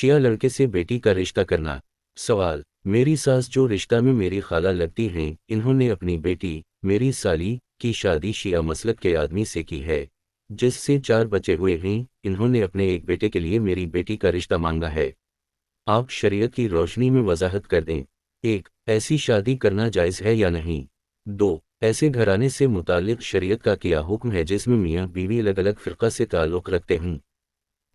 شیعہ لڑکے سے بیٹی کا رشتہ کرنا۔ سوال: میری ساس جو رشتہ میں میری خالہ لگتی ہیں، انہوں نے اپنی بیٹی میری سالی کی شادی شیعہ مسلک کے آدمی سے کی ہے، جس سے 4 بچے ہوئے ہیں۔ انہوں نے اپنے ایک بیٹے کے لیے میری بیٹی کا رشتہ مانگا ہے۔ آپ شریعت کی روشنی میں وضاحت کر دیں۔ 1. ایسی شادی کرنا جائز ہے یا نہیں؟ 2. ایسے گھرانے سے متعلق شریعت کا کیا حکم ہے جس میں میاں بیوی الگ الگ فرقہ سے تعلق رکھتے ہوں؟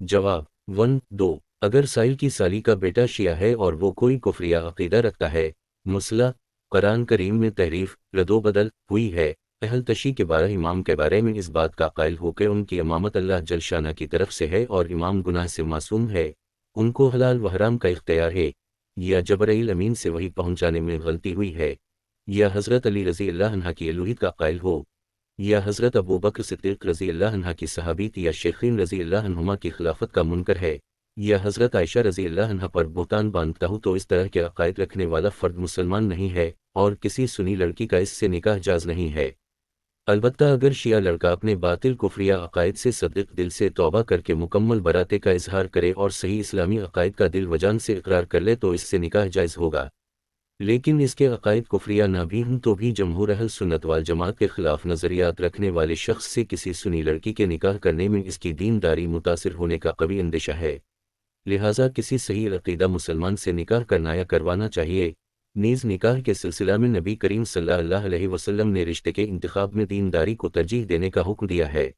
جواب: 1. 2. اگر سائل کی سالی کا بیٹا شیعہ ہے اور وہ کوئی کفریہ عقیدہ رکھتا ہے، مسئلہ قرآن کریم میں تحریف رد و بدل ہوئی ہے، اہل تشیع کے 12 امام کے بارے میں اس بات کا قائل ہو کہ ان کی امامت اللہ جل شانہ کی طرف سے ہے اور امام گناہ سے معصوم ہے، ان کو حلال و حرام کا اختیار ہے، یا جبرائیل امین سے وحی پہنچانے میں غلطی ہوئی ہے، یا حضرت علی رضی اللہ عنہ کی الوہیت کا قائل ہو، یا حضرت ابوبکر صدیق رضی اللہ عنہ کی صحابیت یا شیخین رضی اللہ عنہما کی خلافت کا منکر ہے، یا حضرت عائشہ رضی اللہ عنہ پر بہتان باندھتا ہو، تو اس طرح کے عقائد رکھنے والا فرد مسلمان نہیں ہے اور کسی سنی لڑکی کا اس سے نکاح جائز نہیں ہے۔ البتہ اگر شیعہ لڑکا اپنے باطل کفریہ عقائد سے صدق دل سے توبہ کر کے مکمل براتے کا اظہار کرے اور صحیح اسلامی عقائد کا دل و جان سے اقرار کر لے تو اس سے نکاح جائز ہوگا، لیکن اس کے عقائد کفریہ نہ بھی ہوں تو بھی جمہور اہل سنت والجماعت کے خلاف نظریات رکھنے والے شخص سے کسی سنی لڑکی کے نکاح کرنے میں اس کی دینداری متاثر ہونے کا قوی اندیشہ ہے، لہٰذا کسی صحیح عقیدہ مسلمان سے نکاح کرنا یا کروانا چاہیے۔ نیز نکاح کے سلسلہ میں نبی کریم صلی اللہ علیہ وسلم نے رشتے کے انتخاب میں دینداری کو ترجیح دینے کا حکم دیا ہے۔